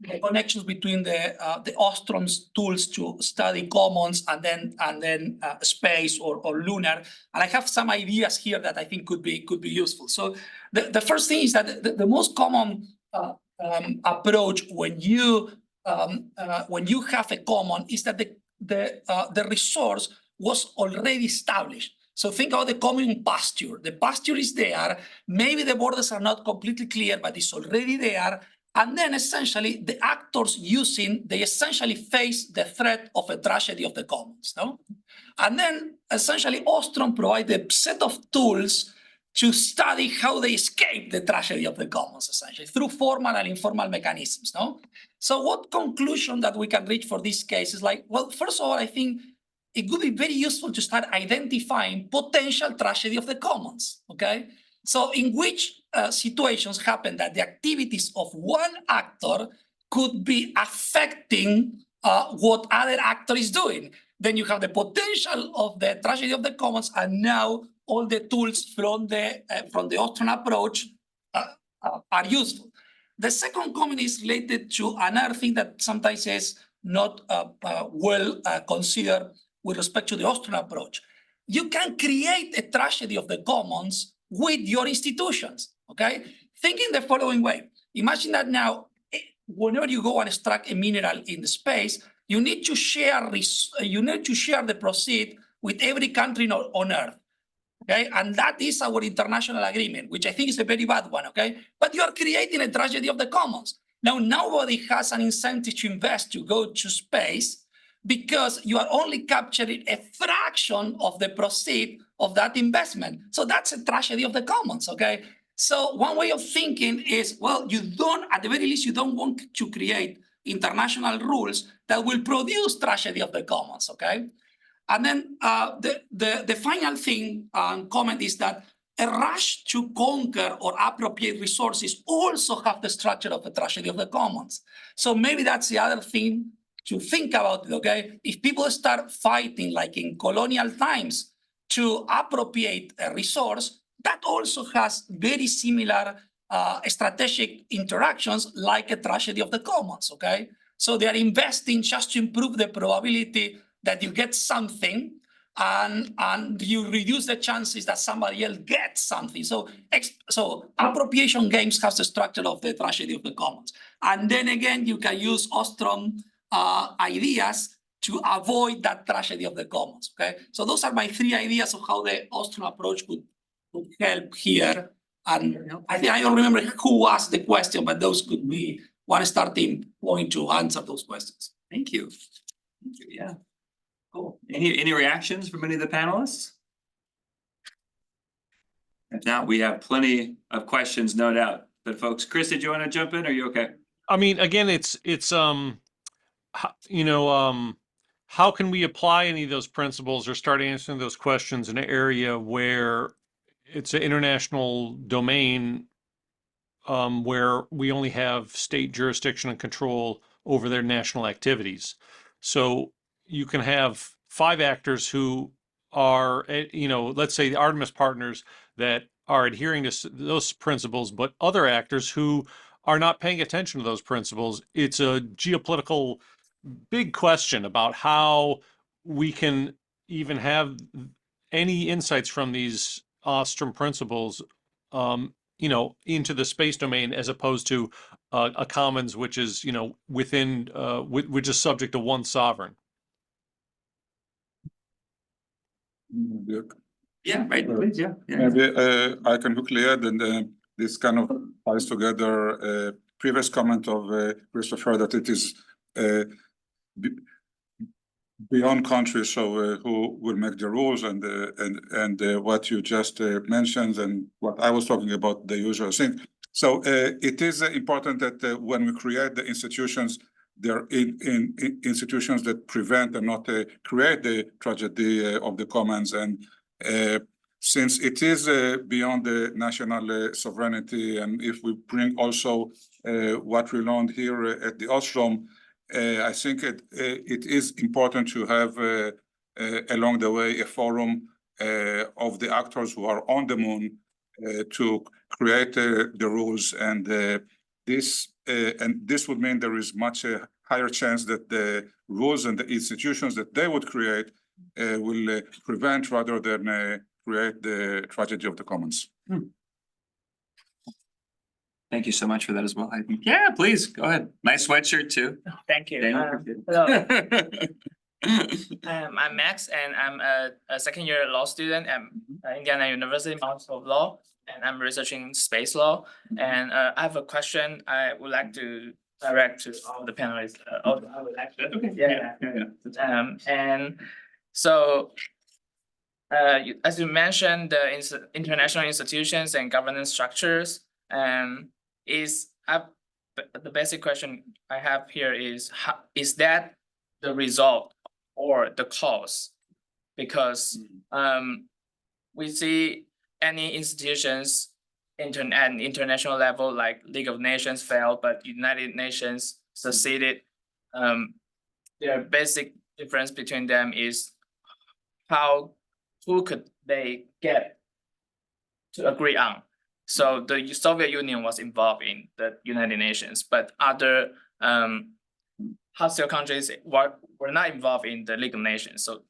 the connections between the Ostrom's tools to study commons and then space or lunar. And I have some ideas here that I think could be useful. So the first thing is that the most common approach when you have a common is that the resource was already established. So think about the common pasture. The pasture is there. Maybe the borders are not completely clear, but it's already there. And then essentially the actors they essentially face the threat of a tragedy of the commons, no? And then essentially Ostrom provided a set of tools to study how they escape the tragedy of the commons, essentially, through formal and informal mechanisms, no? So what conclusion that we can reach for this case is like, well, first of all, I think it would be very useful to start identifying potential tragedy of the commons, okay? So in which situations happen that the activities of one actor could be affecting what other actor is doing. Then you have the potential of the tragedy of the commons, and now all the tools from the Ostrom approach are useful. The second comment is related to another thing that sometimes is not well considered with respect to the Ostrom approach. You can create a tragedy of the commons with your institutions, okay? Thinking the following way. Imagine that now, whenever you go and extract a mineral in the space, you need to share the proceed with every country on Earth, okay? And that is our international agreement, which I think is a very bad one, okay? But you are creating a tragedy of the commons. Now, nobody has an incentive to invest to go to space because you are only capturing a fraction of the proceed of that investment. So that's a tragedy of the commons, okay? So one way of thinking is, well, at the very least, you don't want to create international rules that will produce tragedy of the commons, okay? And then the final thing comment is that a rush to conquer or appropriate resources also have the structure of the tragedy of the commons. So maybe that's the other thing to think about, okay? If people start fighting like in colonial times to appropriate a resource, that also has very similar strategic interactions like a tragedy of the commons, okay? So they are investing just to improve the probability that you get something and you reduce the chances that somebody else gets something. So appropriation games has the structure of the tragedy of the commons. And then again, you can use Ostrom ideas to avoid that tragedy of the commons, okay? So those are my three ideas of how the Ostrom approach could help here. And I think I don't remember who asked the question, but those could be one starting point to answer those questions. Thank you. Thank you, yeah. Cool. Any reactions from any of the panelists? If not, we have plenty of questions, no doubt. But folks, Chris, did you want to jump in? Are you okay? I mean, again, it's how can we apply any of those principles or start answering those questions in an area where it's an international domain, where we only have state jurisdiction and control over their national activities. So you can have 5 actors who are, let's say the Artemis partners that are adhering to those principles, but other actors who are not paying attention to those principles. It's a geopolitical big question about how we can even have any insights from these Ostrom principles, into the space domain, as opposed to a commons, which is, within, which is subject to one sovereign. Yeah, right. Please, yeah. Maybe I can quickly add, and this kind of ties together previous comment of Christopher, that it is beyond countries, so who will make the rules, and what you just mentioned, and what I was talking about, the usual thing. So it is important that when we create the institutions, they're in institutions that prevent and not create the tragedy of the commons. And since it is beyond the national sovereignty, and if we bring also what we learned here at the Ostrom, I think it is important to have along the way a forum of the actors who are on the moon to create the rules, and this would mean there is much higher chance that the rules and the institutions that they would create will prevent rather than create the tragedy of the commons. Thank you so much for that as well. I think, yeah, please go ahead. Nice sweatshirt too. Thank you. Daniel. Hello. I'm Max, and I'm a second-year law student at Indiana University School of Law, and I'm researching space law. And I have a question I would like to direct to all the panelists. I would like to. Okay. Yeah. And so, as you mentioned, the international institutions and governance structures, the basic question I have here is is that the result or the cause? Because we see any institutions at international level like League of Nations failed, but United Nations succeeded. The basic difference between them is who could they get to agree on? So the Soviet Union was involved in the United Nations, but other hostile countries were not involved in the League of Nations. So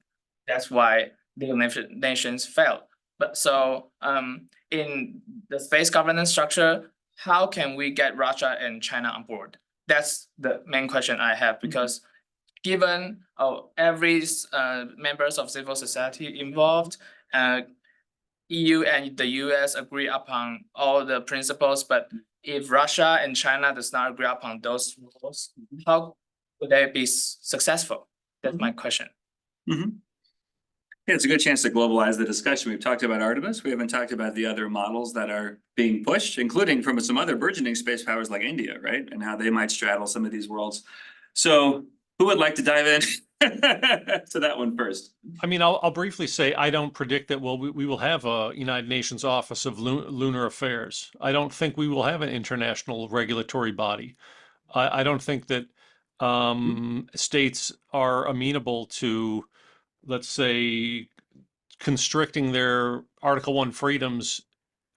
that's why League of Nations failed. But so in the space governance structure, how can we get Russia and China on board? That's the main question I have, because given every members of civil society involved, EU and the US agree upon all the principles, but if Russia and China does not agree upon those rules, how would they be successful? That's my question. Yeah, it's a good chance to globalize the discussion. We've talked about Artemis. We haven't talked about the other models that are being pushed, including from some other burgeoning space powers like India, right? And how they might straddle some of these worlds. So who would like to dive in to that one first? I mean, I'll briefly say I don't predict that we will have a United Nations Office of Lunar Affairs. I don't think we will have an international regulatory body. I don't think that states are amenable to, let's say, constricting their Article 1 freedoms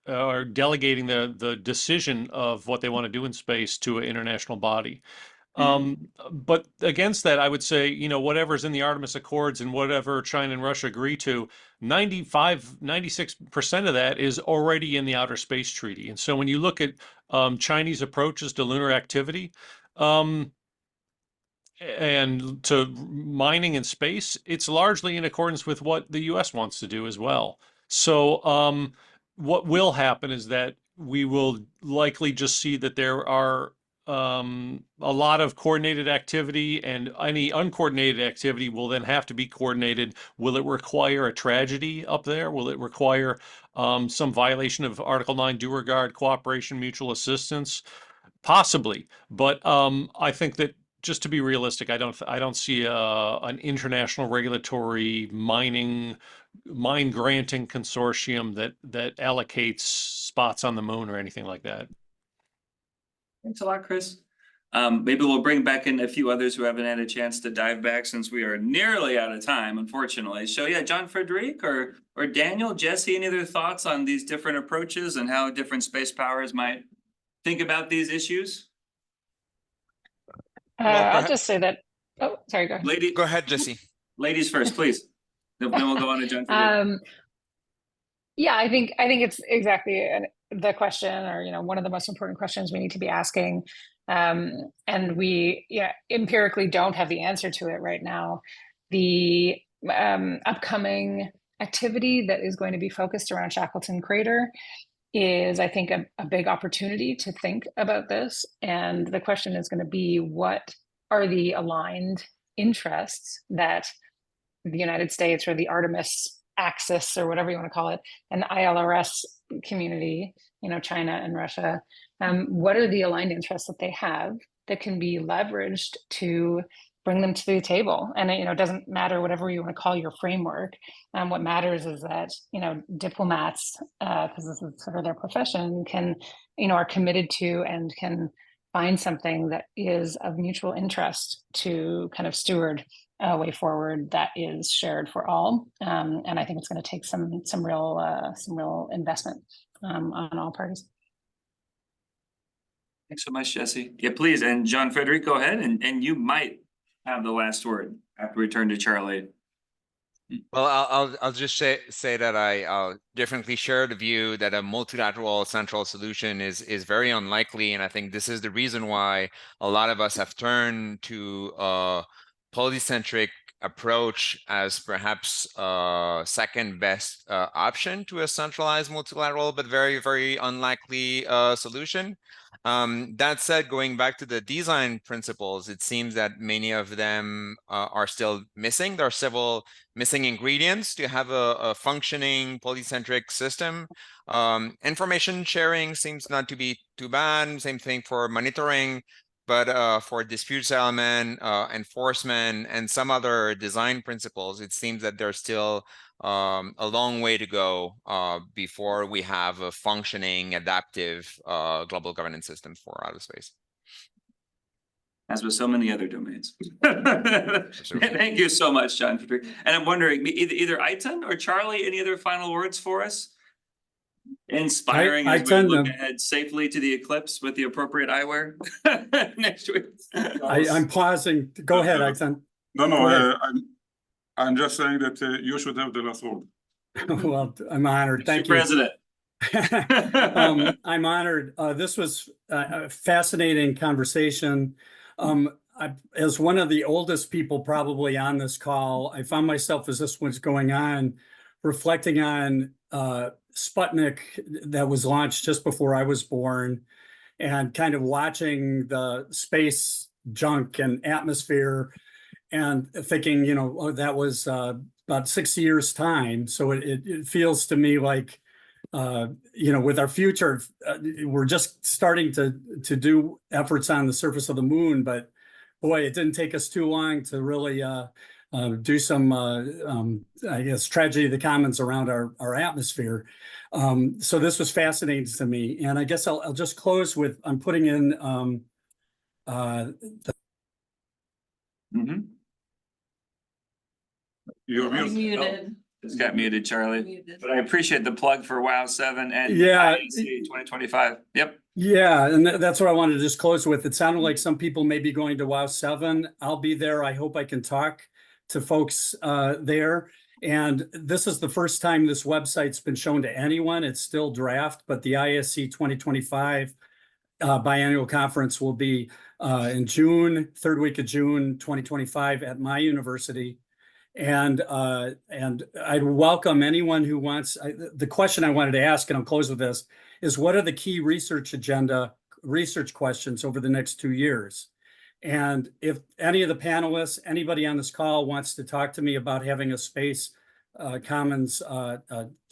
or delegating the decision of what they want to do in space to an international body. But against that, I would say, you know, whatever's in the Artemis Accords and whatever China and Russia agree to, 96% of that is already in the Outer Space Treaty. And so when you look at Chinese approaches to lunar activity and to mining in space, it's largely in accordance with what the US wants to do as well. So what will happen is that we will likely just see that there are a lot of coordinated activity, and any uncoordinated activity will then have to be coordinated. Will it require a tragedy up there? Will it require some violation of Article 9 due regard, cooperation, mutual assistance? Possibly, but I think that, just to be realistic, I don't see an international regulatory mine granting consortium that allocates spots on the moon or anything like that. Thanks a lot, Chris. Maybe we'll bring back in a few others who haven't had a chance to dive back, since we are nearly out of time, unfortunately. So yeah, John Frederic or Daniel, Jesse, any other thoughts on these different approaches and how different space powers might think about these issues? I'll just say that. Oh, sorry. Go ahead. Go ahead, Jesse. Ladies first, please. Then we'll go on to John Frederic. Yeah, I think it's exactly the question, or one of the most important questions we need to be asking, and we empirically don't have the answer to it right now. The upcoming activity that is going to be focused around Shackleton Crater is, I think, a big opportunity to think about this. And the question is going to be, what are the aligned interests that the United States, or the Artemis axis, or whatever you want to call it, and the ILRS community, China and Russia, what are the aligned interests that they have that can be leveraged to bring them to the table? And it doesn't matter whatever you want to call your framework. What matters is that diplomats, because this is sort of their profession, are committed to and can find something that is of mutual interest to kind of steward a way forward that is shared for all. And I think it's going to take some real investment on all parties. Thanks so much, Jesse. Yeah, please. And John Frederic, go ahead, and you might have the last word after we turn to Charlie. Well, I'll just say that I'll definitely share the view that a multilateral central solution is very unlikely, and I think this is the reason why a lot of us have turned to polycentric approach as perhaps second best option to a centralized multilateral, but very, very unlikely solution. That said, going back to the design principles, it seems that many of them are still missing. There are several missing ingredients to have a functioning polycentric system. Information sharing seems not to be too bad. Same thing for monitoring. But for dispute settlement, enforcement, and some other design principles, it seems that there's still a long way to go before we have a functioning, adaptive global governance system for outer space. As with so many other domains. Thank you so much, John. And I'm wondering, either Aitan or Charlie, any other final words for us? Inspiring as we look ahead safely to the eclipse with the appropriate eyewear next week. I'm pausing. Go ahead, Aitan. No, I'm just saying that you should have the last word. Well, I'm honored. Thank you. President. I'm honored. This was a fascinating conversation. As one of the oldest people probably on this call, I found myself as this was going on, reflecting on Sputnik that was launched just before I was born, and kind of watching the space junk and atmosphere and thinking, you know, oh, that was about 6 years time. So it feels to me like, you know, with our future, we're just starting to do efforts on the surface of the moon, but boy, it didn't take us too long to really do some, I guess, tragedy of the commons around our atmosphere. So this was fascinating to me. And I guess I'll just close with, I'm putting in You're muted. Muted. Just got muted, Charlie. Muted. But I appreciate the plug for WOW 7 and Yeah. IAC 2025. Yep. Yeah, and that's what I wanted to just close with. It sounded like some people may be going to WOW 7. I'll be there. I hope I can talk to folks there. And this is the first time this website's been shown to anyone. It's still draft, but the ISC 2025 biannual conference will be in June, third week of June 2025 at my university. And I'd welcome anyone who wants. The question I wanted to ask, and I'll close with this, is what are the key research questions over the next 2 years? And if any of the panelists, anybody on this call wants to talk to me about having a space commons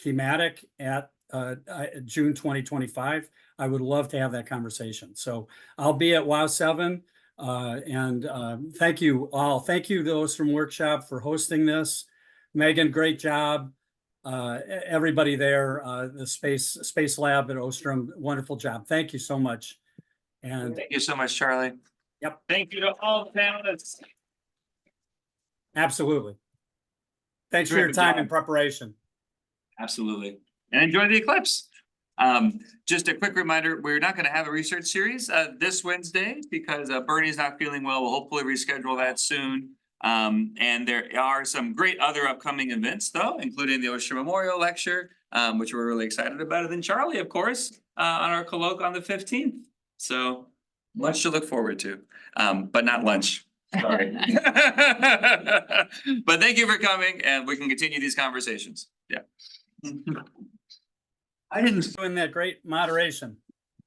thematic at June 2025, I would love to have that conversation. So I'll be at WOW 7. And thank you all. Thank you to the Ostrom Workshop for hosting this. Megan, great job. Everybody there, the Space Lab at Ostrom, wonderful job. Thank you so much. And Thank you so much, Charlie. Yep. Thank you to all panelists. Absolutely. Thanks for your Terrific time job. and preparation. Absolutely. And enjoy the eclipse. Just a quick reminder, we're not going to have a research series this Wednesday because Bernie's not feeling well. We'll hopefully reschedule that soon. And there are some great other upcoming events, though, including the Ostrom Memorial Lecture, which we're really excited about. And then Charlie, of course, on our colloque on the 15th. So much to look forward to, but not lunch. Sorry. But thank you for coming, and we can continue these conversations. Yeah. I didn't doing that great moderation.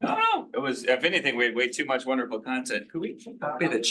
No, it was, if anything, we had way too much wonderful content. Could we copy the chat?